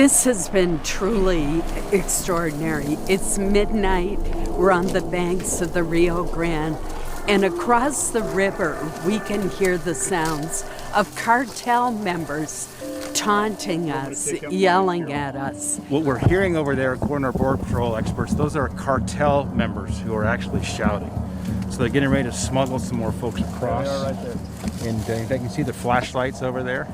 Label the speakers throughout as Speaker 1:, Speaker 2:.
Speaker 1: This has been truly extraordinary. It's midnight. We're on the banks of the Rio Grande, and across the river, we can hear the sounds of cartel members taunting us, yelling at us.
Speaker 2: What we're hearing over there, according to our Border Patrol experts, those are cartel members who are actually shouting. So they're getting ready to smuggle some more folks across.
Speaker 3: They are right there.
Speaker 2: And they can see the flashlights over there.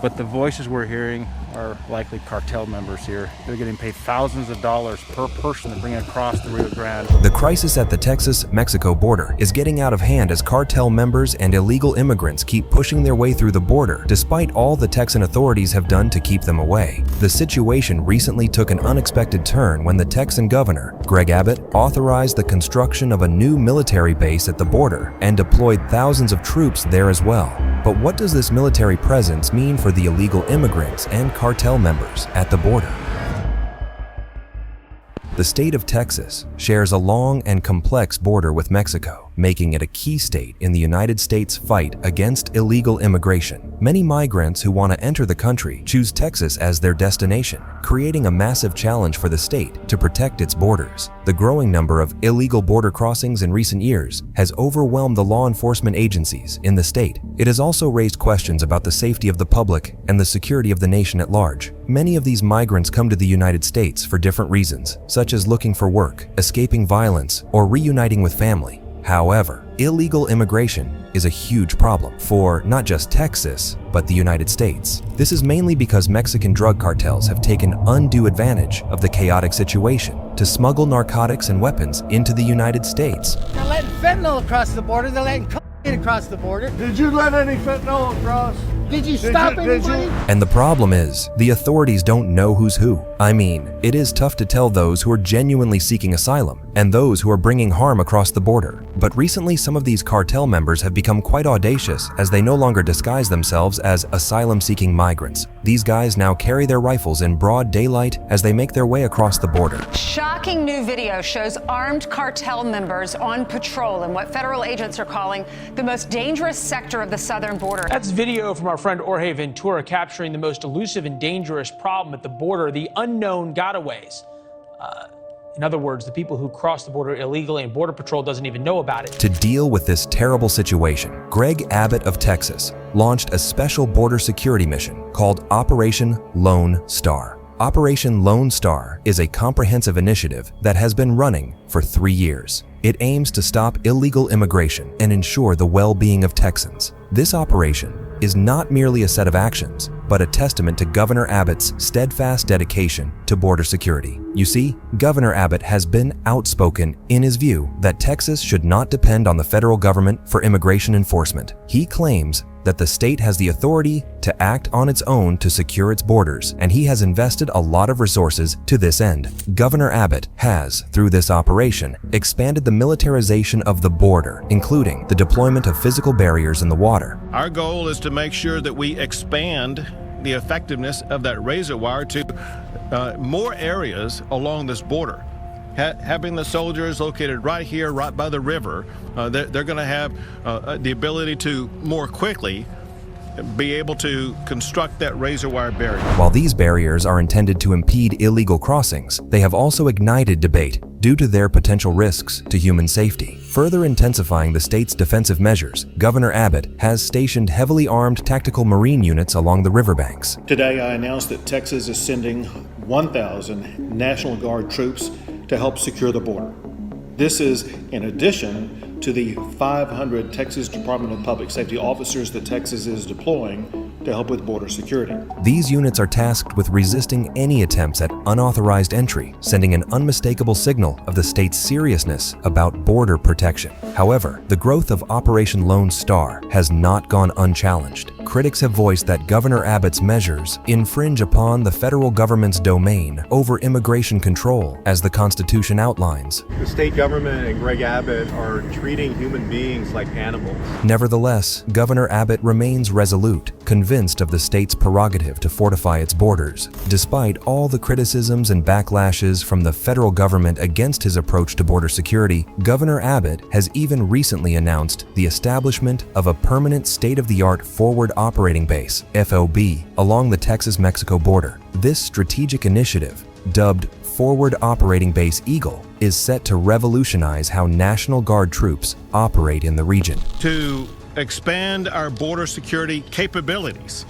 Speaker 2: But the voices we're hearing are likely cartel members here. They're getting paid thousands of dollars per person to bring across the Rio Grande.
Speaker 4: The crisis at the Texas-Mexico border is getting out of hand as cartel members and illegal immigrants keep pushing their way through the border, despite all the Texan authorities have done to keep them away. The situation recently took an unexpected turn when the Texan Governor, Greg Abbott, authorized the construction of a new military base at the border and deployed thousands of troops there as well. But what does this military presence mean for the illegal immigrants and cartel members at the border? The state of Texas shares a long and complex border with Mexico, making it a key state in the United States' fight against illegal immigration. Many migrants who want to enter the country choose Texas as their destination, creating a massive challenge for the state to protect its borders. The growing number of illegal border crossings in recent years has overwhelmed the law enforcement agencies in the state. It has also raised questions about the safety of the public and the security of the nation at large. Many of these migrants come to the United States for different reasons, such as looking for work, escaping violence, or reuniting with family. However, illegal immigration is a huge problem for not just Texas, but the United States. This is mainly because Mexican drug cartels have taken undue advantage of the chaotic situation to smuggle narcotics and weapons into the United States.
Speaker 5: They're letting fentanyl across the border, they're letting cocaine across the border.
Speaker 3: Did you let any fentanyl across?
Speaker 5: Did you stop anybody?
Speaker 4: And the problem is, the authorities don't know who's who. I mean, it is tough to tell those who are genuinely seeking asylum and those who are bringing harm across the border. But recently, some of these cartel members have become quite audacious as they no longer disguise themselves as asylum-seeking migrants. These guys now carry their rifles in broad daylight as they make their way across the border.
Speaker 6: Shocking new video shows armed cartel members on patrol in what federal agents are calling the most dangerous sector of the southern border.
Speaker 7: That's video from our friend Jorge Ventura capturing the most elusive and dangerous problem at the border, the unknown gotaways. In other words, the people who cross the border illegally and Border Patrol doesn't even know about it.
Speaker 4: To deal with this terrible situation, Greg Abbott of Texas launched a special border security mission called Operation Lone Star. Operation Lone Star is a comprehensive initiative that has been running for 3 years. It aims to stop illegal immigration and ensure the well-being of Texans. This operation is not merely a set of actions, but a testament to Governor Abbott's steadfast dedication to border security. You see, Governor Abbott has been outspoken in his view that Texas should not depend on the federal government for immigration enforcement. He claims that the state has the authority to act on its own to secure its borders, and he has invested a lot of resources to this end. Governor Abbott has, through this operation, expanded the militarization of the border, including the deployment of physical barriers in the water.
Speaker 8: Our goal is to make sure that we expand the effectiveness of that razor wire to more areas along this border. Having the soldiers located right here, right by the river, they're going to have the ability to more quickly be able to construct that razor wire barrier.
Speaker 4: While these barriers are intended to impede illegal crossings, they have also ignited debate due to their potential risks to human safety. Further intensifying the state's defensive measures, Governor Abbott has stationed heavily armed tactical Marine units along the riverbanks.
Speaker 9: Today, I announced that Texas is sending 1,000 National Guard troops to help secure the border. This is in addition to the 500 Texas Department of Public Safety officers that Texas is deploying to help with border security.
Speaker 4: These units are tasked with resisting any attempts at unauthorized entry, sending an unmistakable signal of the state's seriousness about border protection. However, the growth of Operation Lone Star has not gone unchallenged. Critics have voiced that Governor Abbott's measures infringe upon the federal government's domain over immigration control, as the Constitution outlines.
Speaker 3: The state government and Greg Abbott are treating human beings like animals.
Speaker 4: Nevertheless, Governor Abbott remains resolute, convinced of the state's prerogative to fortify its borders. Despite all the criticisms and backlashes from the federal government against his approach to border security, Governor Abbott has even recently announced the establishment of a permanent state-of-the-art forward Forward Operating Base, FOB, along the Texas-Mexico border. This strategic initiative, dubbed Forward Operating Base Eagle, is set to revolutionize how National Guard troops operate in the region.
Speaker 8: To expand our border security capabilities,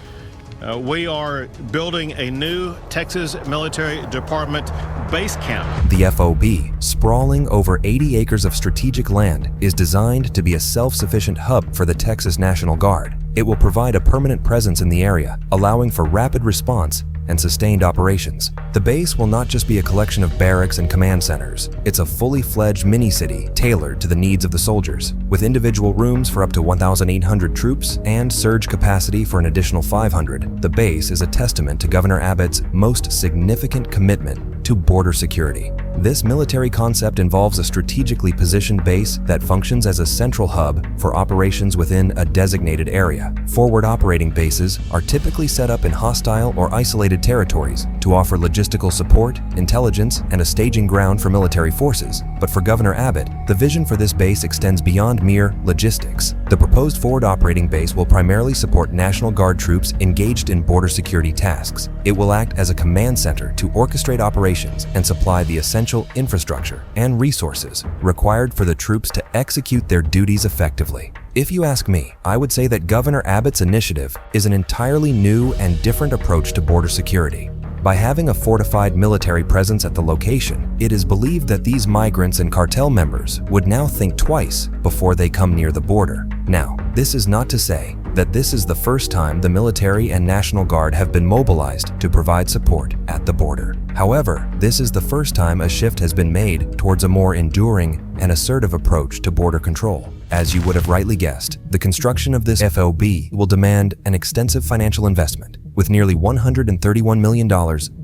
Speaker 8: we are building a new Texas Military Department base camp.
Speaker 4: The FOB, sprawling over 80 acres of strategic land, is designed to be a self-sufficient hub for the Texas National Guard. It will provide a permanent presence in the area, allowing for rapid response and sustained operations. The base will not just be a collection of barracks and command centers. It's a fully fledged mini-city tailored to the needs of the soldiers, with individual rooms for up to 1,800 troops and surge capacity for an additional 500. The base is a testament to Governor Abbott's most significant commitment to border security. This military concept involves a strategically positioned base that functions as a central hub for operations within a designated area. Forward operating bases are typically set up in hostile or isolated territories to offer logistical support, intelligence, and a staging ground for military forces. But for Governor Abbott, the vision for this base extends beyond mere logistics. The proposed forward operating base will primarily support National Guard troops engaged in border security tasks. It will act as a command center to orchestrate operations and supply the essential infrastructure and resources required for the troops to execute their duties effectively. If you ask me, I would say that Governor Abbott's initiative is an entirely new and different approach to border security. By having a fortified military presence at the location, it is believed that these migrants and cartel members would now think twice before they come near the border. Now, this is not to say that this is the first time the military and National Guard have been mobilized to provide support at the border. However, this is the first time a shift has been made towards a more enduring and assertive approach to border control. As you would have rightly guessed, the construction of this FOB will demand an extensive financial investment, with nearly $131 million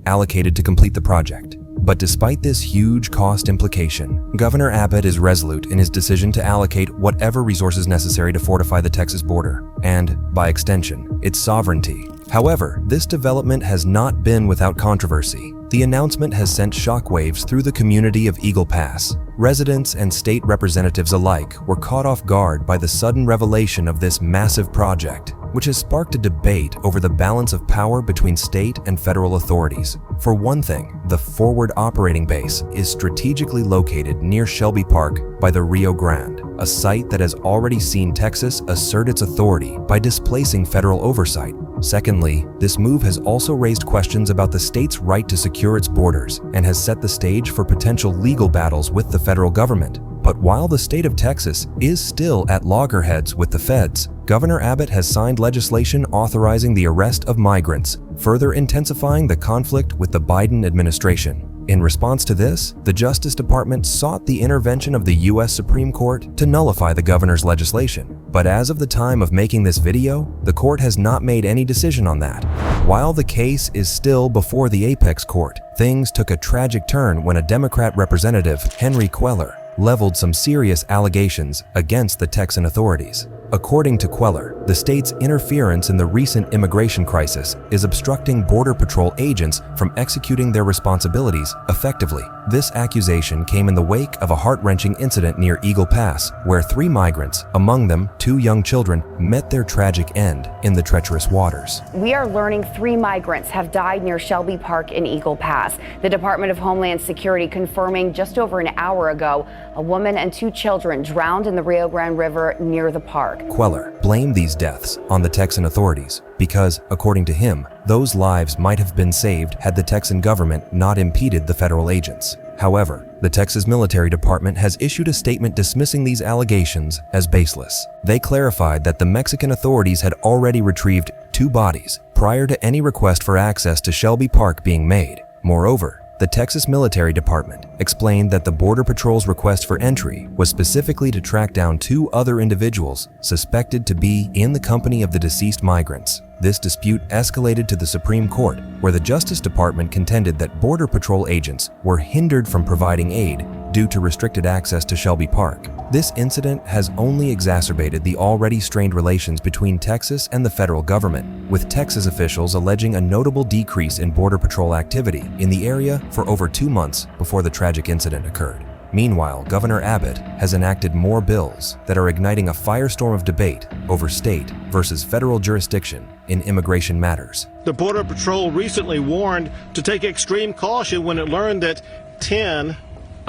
Speaker 4: allocated to complete the project. But despite this huge cost implication, Governor Abbott is resolute in his decision to allocate whatever resources necessary to fortify the Texas border, and, by extension, its sovereignty. However, this development has not been without controversy. The announcement has sent shockwaves through the community of Eagle Pass. Residents and state representatives alike were caught off guard by the sudden revelation of this massive project, which has sparked a debate over the balance of power between state and federal authorities. For one thing, the Forward Operating Base is strategically located near Shelby Park by the Rio Grande, a site that has already seen Texas assert its authority by displacing federal oversight. Secondly, this move has also raised questions about the state's right to secure its borders and has set the stage for potential legal battles with the federal government. But while the state of Texas is still at loggerheads with the feds, Governor Abbott has signed legislation authorizing the arrest of migrants, further intensifying the conflict with the Biden administration. In response to this, the Justice Department sought the intervention of the U.S. Supreme Court to nullify the governor's legislation. But as of the time of making this video, the court has not made any decision on that. While the case is still before the apex court, things took a tragic turn when a Democrat representative, Henry Queller, leveled some serious allegations against the Texan authorities. According to Queller, the state's interference in the recent immigration crisis is obstructing Border Patrol agents from executing their responsibilities effectively. This accusation came in the wake of a heart-wrenching incident near Eagle Pass, where 3 migrants, among them 2 young children, met their tragic end in the treacherous waters.
Speaker 10: We are learning 3 migrants have died near Shelby Park in Eagle Pass. The Department of Homeland Security confirming just over an hour ago, a woman and 2 children drowned in the Rio Grande River near the park.
Speaker 4: Queller blamed these deaths on the Texan authorities because, according to him, those lives might have been saved had the Texan government not impeded the federal agents. However, the Texas Military Department has issued a statement dismissing these allegations as baseless. They clarified that the Mexican authorities had already retrieved 2 bodies prior to any request for access to Shelby Park being made. Moreover, the Texas Military Department explained that the Border Patrol's request for entry was specifically to track down 2 other individuals suspected to be in the company of the deceased migrants. This dispute escalated to the Supreme Court, where the Justice Department contended that Border Patrol agents were hindered from providing aid due to restricted access to Shelby Park. This incident has only exacerbated the already strained relations between Texas and the federal government, with Texas officials alleging a notable decrease in Border Patrol activity in the area for over 2 months before the tragic incident occurred. Meanwhile, Governor Abbott has enacted more bills that are igniting a firestorm of debate over state versus federal jurisdiction in immigration matters.
Speaker 8: The Border Patrol recently warned to take extreme caution when it learned that 10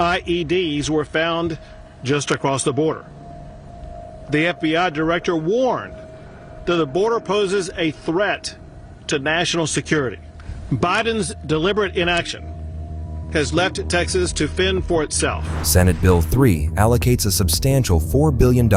Speaker 8: IEDs were found just across the border. The FBI director warned that the border poses a threat to national security. Biden's deliberate inaction has left Texas to fend for itself.
Speaker 4: Senate Bill 3 allocates a substantial $4 billion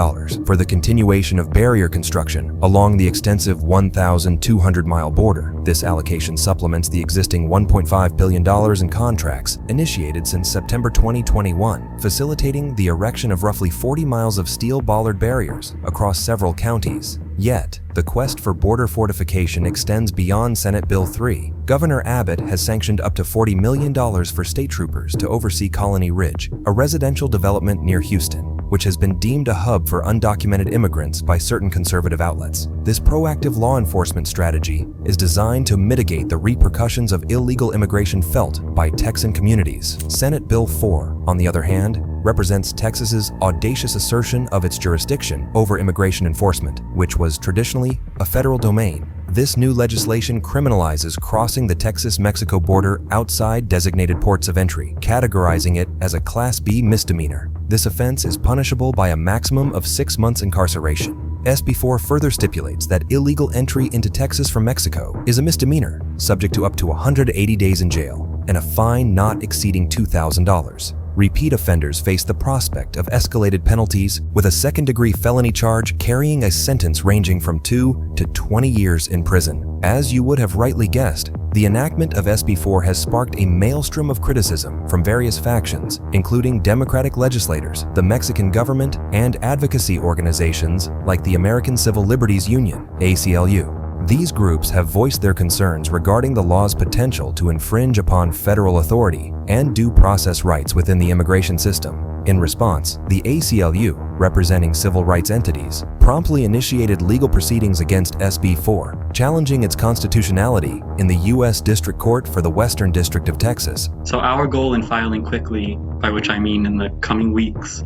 Speaker 4: for the continuation of barrier construction along the extensive 1,200-mile border. This allocation supplements the existing $1.5 billion in contracts initiated since September 2021, facilitating the erection of roughly 40 miles of steel bollard barriers across several counties. Yet, the quest for border fortification extends beyond Senate Bill 3. Governor Abbott has sanctioned up to $40 million for state troopers to oversee Colony Ridge, a residential development near Houston, which has been deemed a hub for undocumented immigrants by certain conservative outlets. This proactive law enforcement strategy is designed to mitigate the repercussions of illegal immigration felt by Texan communities. Senate Bill 4, on the other hand, represents Texas's audacious assertion of its jurisdiction over immigration enforcement, which was traditionally a federal domain. This new legislation criminalizes crossing the Texas-Mexico border outside designated ports of entry, categorizing it as a Class B misdemeanor. This offense is punishable by a maximum of 6 months incarceration. SB 4 further stipulates that illegal entry into Texas from Mexico is a misdemeanor, subject to up to 180 days in jail and a fine not exceeding $2,000. Repeat offenders face the prospect of escalated penalties, with a second-degree felony charge carrying a sentence ranging from 2 to 20 years in prison. As you would have rightly guessed, the enactment of SB 4 has sparked a maelstrom of criticism from various factions, including Democratic legislators, the Mexican government, and advocacy organizations like the American Civil Liberties Union, ACLU. These groups have voiced their concerns regarding the law's potential to infringe upon federal authority and due process rights within the immigration system. In response, the ACLU, representing civil rights entities, promptly initiated legal proceedings against SB 4, challenging its constitutionality in the U.S. District Court for the Western District of Texas.
Speaker 11: So our goal in filing quickly, by which I mean in the coming weeks,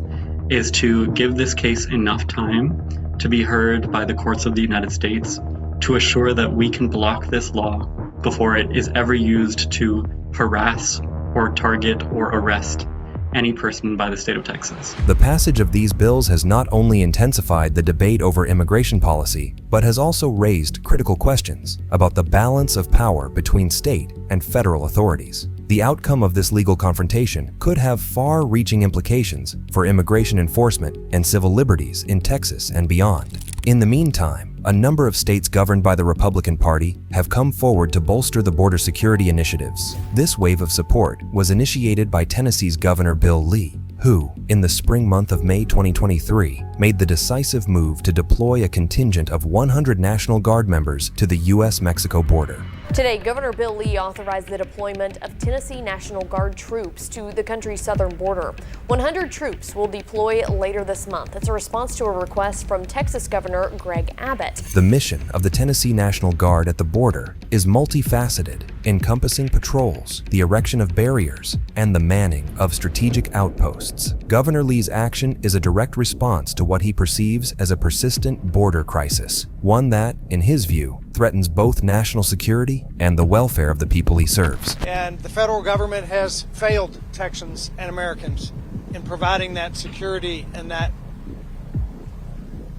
Speaker 11: is to give this case enough time to be heard by the courts of the United States to assure that we can block this law before it is ever used to harass or target or arrest any person by the state of Texas.
Speaker 4: The passage of these bills has not only intensified the debate over immigration policy, but has also raised critical questions about the balance of power between state and federal authorities. The outcome of this legal confrontation could have far-reaching implications for immigration enforcement and civil liberties in Texas and beyond. In the meantime, a number of states governed by the Republican Party have come forward to bolster the border security initiatives. This wave of support was initiated by Tennessee's Governor Bill Lee, who, in the spring month of May 2023, made the decisive move to deploy a contingent of 100 National Guard members to the U.S.-Mexico border.
Speaker 12: Today, Governor Bill Lee authorized the deployment of Tennessee National Guard troops to the country's southern border. 100 troops will deploy later this month. It's a response to a request from Texas Governor Greg Abbott.
Speaker 4: The mission of the Tennessee National Guard at the border is multifaceted, encompassing patrols, the erection of barriers, and the manning of strategic outposts. Governor Lee's action is a direct response to what he perceives as a persistent border crisis, one that, in his view, threatens both national security and the welfare of the people he serves.
Speaker 13: And the federal government has failed Texans and Americans in providing that security and that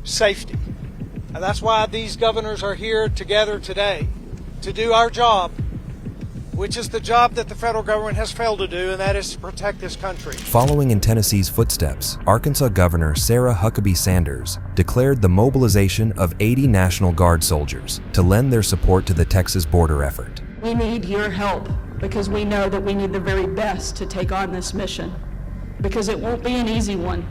Speaker 13: safety. And that's why these governors are here together today to do our job, which is the job that the federal government has failed to do, and that is to protect this country.
Speaker 4: Following in Tennessee's footsteps, Arkansas Governor Sarah Huckabee Sanders declared the mobilization of 80 National Guard soldiers to lend their support to the Texas border effort.
Speaker 14: We need your help because we know that we need the very best to take on this mission, because it won't be an easy one.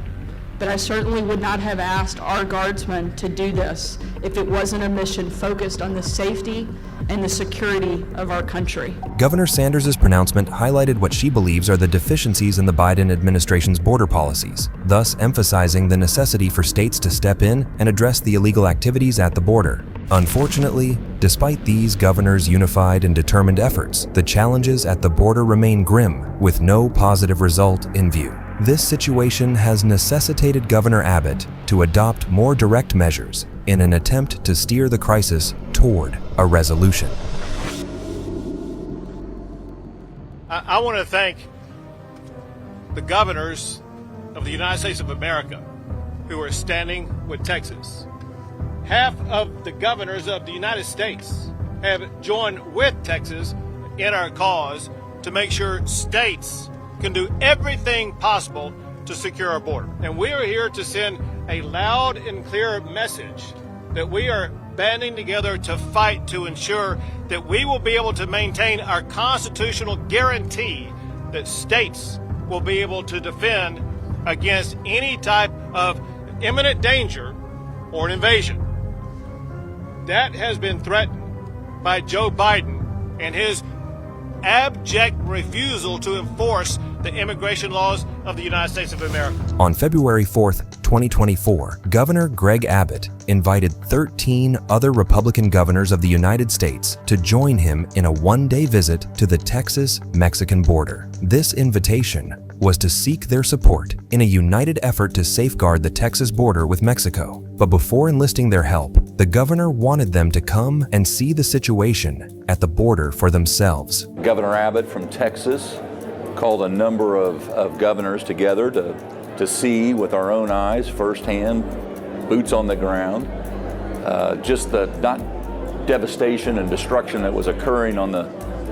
Speaker 14: But I certainly would not have asked our guardsmen to do this if it wasn't a mission focused on the safety and the security of our country.
Speaker 4: Governor Sanders' pronouncement highlighted what she believes are the deficiencies in the Biden administration's border policies, thus emphasizing the necessity for states to step in and address the illegal activities at the border. Unfortunately, despite these governors' unified and determined efforts, the challenges at the border remain grim, with no positive result in view. This situation has necessitated Governor Abbott to adopt more direct measures in an attempt to steer the crisis toward a resolution.
Speaker 8: I want to thank the governors of the United States of America who are standing with Texas. Half of the governors of the United States have joined with Texas in our cause to make sure states can do everything possible to secure our border. And we are here to send a loud and clear message that we are banding together to fight to ensure that we will be able to maintain our constitutional guarantee that states will be able to defend against any type of imminent danger or an invasion. That has been threatened by Joe Biden and his abject refusal to enforce the immigration laws of the United States of America.
Speaker 4: On February 4th, 2024, Governor Greg Abbott invited 13 other Republican governors of the United States to join him in a one-day visit to the Texas-Mexican border. This invitation was to seek their support in a united effort to safeguard the Texas border with Mexico. But before enlisting their help, the governor wanted them to come and see the situation at the border for themselves.
Speaker 15: Governor Abbott from Texas called a number of governors together to see with our own eyes firsthand, boots on the ground, just the devastation and destruction that was occurring on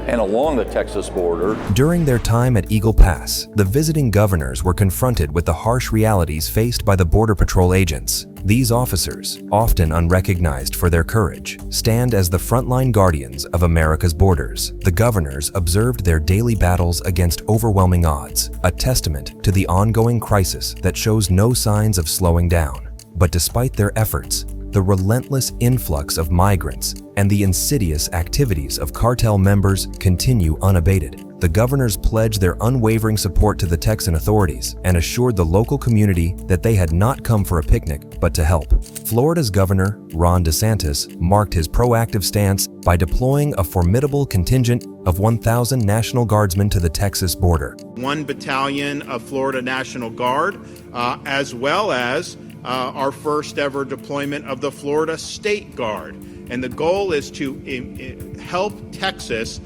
Speaker 15: and along the Texas border.
Speaker 4: During their time at Eagle Pass, the visiting governors were confronted with the harsh realities faced by the Border Patrol agents. These officers, often unrecognized for their courage, stand as the frontline guardians of America's borders. The governors observed their daily battles against overwhelming odds, a testament to the ongoing crisis that shows no signs of slowing down. But despite their efforts, the relentless influx of migrants and the insidious activities of cartel members continue unabated. The governors pledged their unwavering support to the Texan authorities and assured the local community that they had not come for a picnic, but to help. Florida's Governor, Ron DeSantis, marked his proactive stance by deploying a formidable contingent of 1,000 National Guardsmen to the Texas border.
Speaker 16: 1 battalion of Florida National Guard, as well as our first ever deployment of the Florida State Guard. And the goal is to help Texas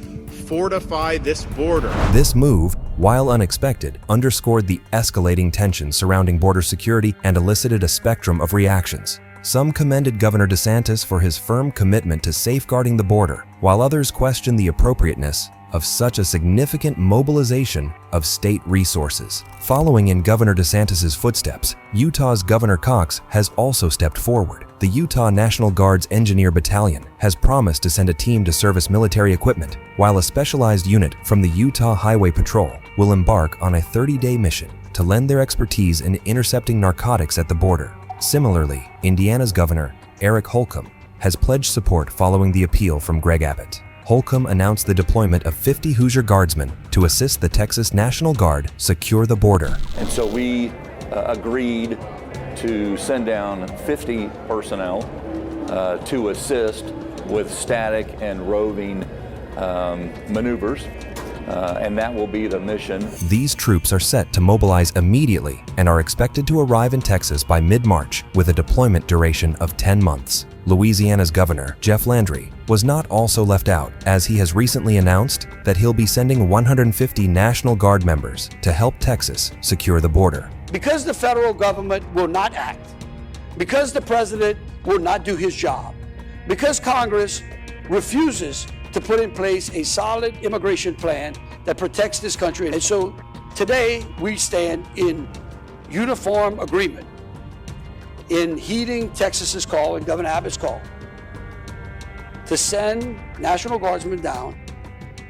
Speaker 16: fortify this border.
Speaker 4: This move, while unexpected, underscored the escalating tensions surrounding border security and elicited a spectrum of reactions. Some commended Governor DeSantis for his firm commitment to safeguarding the border, while others questioned the appropriateness of such a significant mobilization of state resources. Following in Governor DeSantis' footsteps, Utah's Governor Cox has also stepped forward. The Utah National Guard's Engineer Battalion has promised to send a team to service military equipment, while a specialized unit from the Utah Highway Patrol will embark on a 30-day mission to lend their expertise in intercepting narcotics at the border. Similarly, Indiana's Governor, Eric Holcomb, has pledged support following the appeal from Greg Abbott. Holcomb announced the deployment of 50 Hoosier Guardsmen to assist the Texas National Guard secure the border.
Speaker 15: And so we agreed to send down 50 personnel to assist with static and roving maneuvers, and that will be the mission.
Speaker 4: These troops are set to mobilize immediately and are expected to arrive in Texas by mid-March with a deployment duration of 10 months. Louisiana's Governor, Jeff Landry, was not also left out, as he has recently announced that he'll be sending 150 National Guard members to help Texas secure the border.
Speaker 5: Because the federal government will not act, because the president will not do his job, because Congress refuses to put in place a solid immigration plan that protects this country. And so today we stand in uniform agreement in heeding Texas's call and Governor Abbott's call to send National Guardsmen down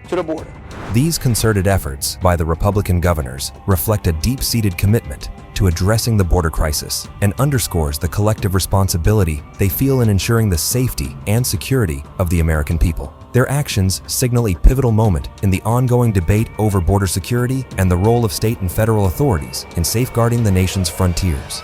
Speaker 5: to the border.
Speaker 4: These concerted efforts by the Republican governors reflect a deep-seated commitment to addressing the border crisis and underscores the collective responsibility they feel in ensuring the safety and security of the American people. Their actions signal a pivotal moment in the ongoing debate over border security and the role of state and federal authorities in safeguarding the nation's frontiers.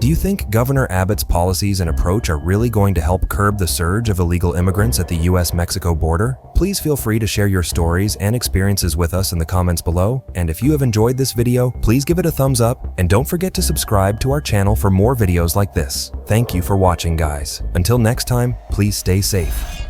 Speaker 4: Do you think Governor Abbott's policies and approach are really going to help curb the surge of illegal immigrants at the US-Mexico border? Please feel free to share your stories and experiences with us in the comments below. And if you have enjoyed this video, please give it a thumbs up and don't forget to subscribe to our channel for more videos like this. Thank you for watching, guys. Until next time, please stay safe.